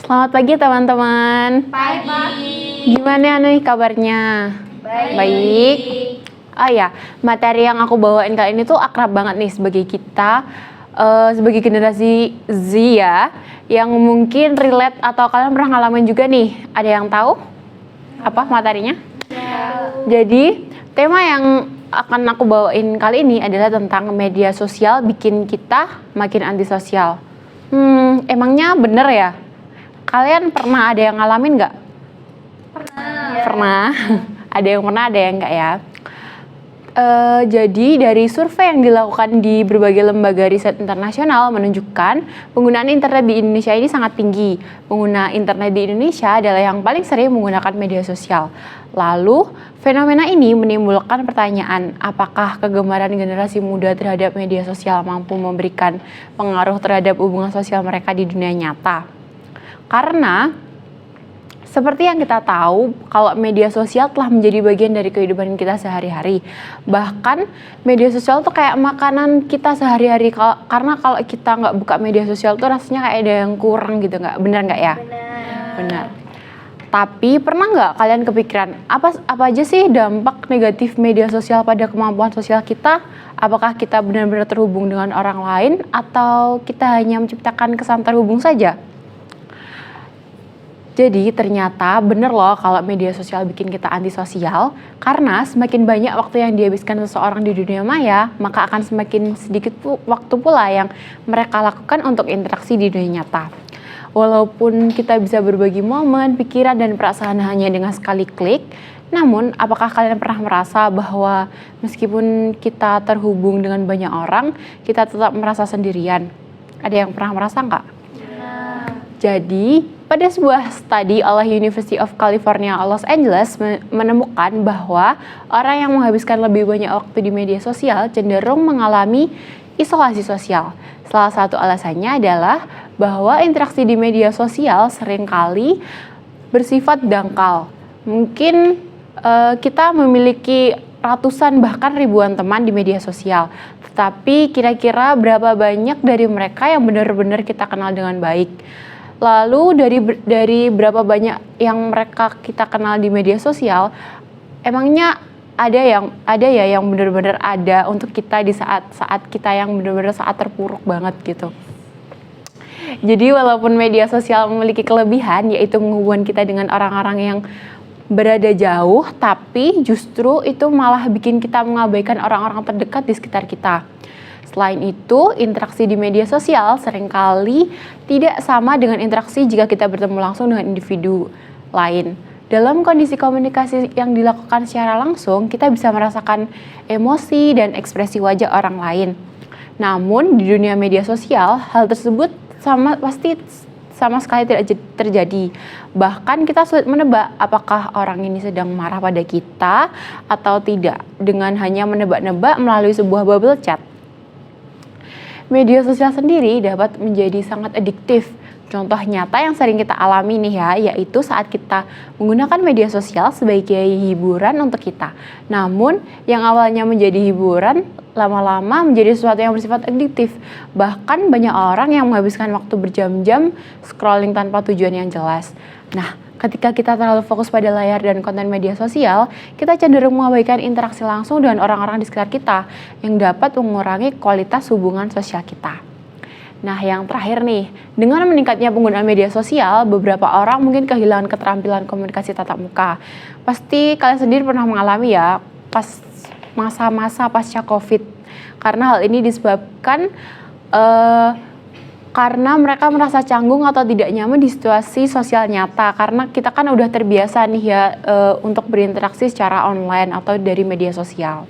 Selamat pagi teman-teman. Pagi. Gimana nih kabarnya? Baik. Oh ya, materi yang aku bawain kali ini tuh akrab banget nih sebagai kita, sebagai generasi Z ya, yang mungkin relate atau kalian pernah ngalamin juga nih. Ada yang tahu apa materinya? Jadi tema yang akan aku bawain kali ini adalah tentang media sosial bikin kita makin antisosial. Emangnya bener ya? Kalian pernah ada yang ngalamin nggak? Pernah. Ada yang pernah, ada yang nggak ya? Jadi dari survei yang dilakukan di berbagai lembaga riset internasional menunjukkan penggunaan internet di Indonesia ini sangat tinggi. Pengguna internet di Indonesia adalah yang paling sering menggunakan media sosial. Lalu, fenomena ini menimbulkan pertanyaan, apakah kegemaran generasi muda terhadap media sosial mampu memberikan pengaruh terhadap hubungan sosial mereka di dunia nyata? Karena seperti yang kita tahu, kalau media sosial telah menjadi bagian dari kehidupan kita sehari-hari. Bahkan media sosial tuh kayak makanan kita sehari-hari. Karena kalau kita nggak buka media sosial tuh rasanya kayak ada yang kurang gitu, nggak? Benar nggak ya? Benar. Tapi pernah nggak kalian kepikiran apa aja sih dampak negatif media sosial pada kemampuan sosial kita? Apakah kita benar-benar terhubung dengan orang lain atau kita hanya menciptakan kesan terhubung saja? Jadi ternyata bener loh kalau media sosial bikin kita antisosial, karena semakin banyak waktu yang dihabiskan seseorang di dunia maya, maka akan semakin sedikit waktu pula yang mereka lakukan untuk interaksi di dunia nyata. Walaupun kita bisa berbagi momen, pikiran, dan perasaan hanya dengan sekali klik, namun apakah kalian pernah merasa bahwa meskipun kita terhubung dengan banyak orang, kita tetap merasa sendirian? Ada yang pernah merasa nggak? Jadi, pada sebuah studi oleh University of California, Los Angeles menemukan bahwa orang yang menghabiskan lebih banyak waktu di media sosial cenderung mengalami isolasi sosial. Salah satu alasannya adalah bahwa interaksi di media sosial seringkali bersifat dangkal. Mungkin kita memiliki ratusan bahkan ribuan teman di media sosial, tetapi kira-kira berapa banyak dari mereka yang benar-benar kita kenal dengan baik? Lalu dari berapa banyak yang mereka kita kenal di media sosial, emangnya ada ya yang benar-benar ada untuk kita di saat kita yang benar-benar saat terpuruk banget gitu. Jadi walaupun media sosial memiliki kelebihan, yaitu menghubungkan kita dengan orang-orang yang berada jauh, tapi justru itu malah bikin kita mengabaikan orang-orang terdekat di sekitar kita. Selain itu, interaksi di media sosial seringkali tidak sama dengan interaksi jika kita bertemu langsung dengan individu lain. Dalam kondisi komunikasi yang dilakukan secara langsung, kita bisa merasakan emosi dan ekspresi wajah orang lain. Namun, di dunia media sosial, hal tersebut pasti sama sekali tidak terjadi. Bahkan kita sulit menebak apakah orang ini sedang marah pada kita atau tidak dengan hanya menebak-nebak melalui sebuah bubble chat. Media sosial sendiri dapat menjadi sangat adiktif. Contoh nyata yang sering kita alami nih ya, yaitu saat kita menggunakan media sosial sebagai hiburan untuk kita. Namun, yang awalnya menjadi hiburan, lama-lama menjadi sesuatu yang bersifat adiktif. Bahkan banyak orang yang menghabiskan waktu berjam-jam scrolling tanpa tujuan yang jelas. Nah, ketika kita terlalu fokus pada layar dan konten media sosial, kita cenderung mengabaikan interaksi langsung dengan orang-orang di sekitar kita yang dapat mengurangi kualitas hubungan sosial kita. Nah, yang terakhir nih, dengan meningkatnya penggunaan media sosial, beberapa orang mungkin kehilangan keterampilan komunikasi tatap muka. Pasti kalian sendiri pernah mengalami ya, pas masa-masa pasca COVID. Karena hal ini disebabkan karena mereka merasa canggung atau tidak nyaman di situasi sosial nyata. Karena kita kan udah terbiasa nih ya untuk berinteraksi secara online atau dari media sosial.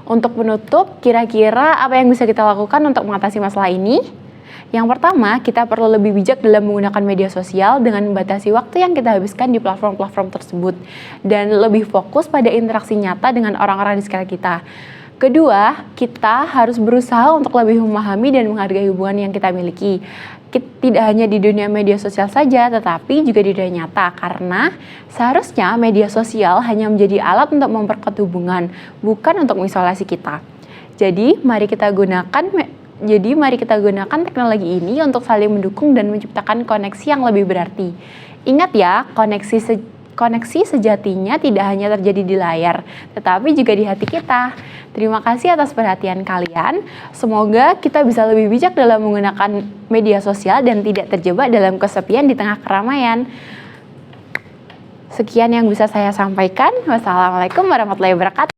Untuk menutup, kira-kira apa yang bisa kita lakukan untuk mengatasi masalah ini? Yang pertama, kita perlu lebih bijak dalam menggunakan media sosial dengan membatasi waktu yang kita habiskan di platform-platform tersebut dan lebih fokus pada interaksi nyata dengan orang-orang di sekitar kita. Kedua, kita harus berusaha untuk lebih memahami dan menghargai hubungan yang kita miliki. Tidak hanya di dunia media sosial saja, tetapi juga di dunia nyata. Karena seharusnya media sosial hanya menjadi alat untuk memperkuat hubungan, bukan untuk mengisolasi kita. Jadi, mari kita gunakan Jadi mari kita gunakan teknologi ini untuk saling mendukung dan menciptakan koneksi yang lebih berarti. Ingat ya, koneksi sejatinya tidak hanya terjadi di layar, tetapi juga di hati kita. Terima kasih atas perhatian kalian. Semoga kita bisa lebih bijak dalam menggunakan media sosial dan tidak terjebak dalam kesepian di tengah keramaian. Sekian yang bisa saya sampaikan. Wassalamualaikum warahmatullahi wabarakatuh.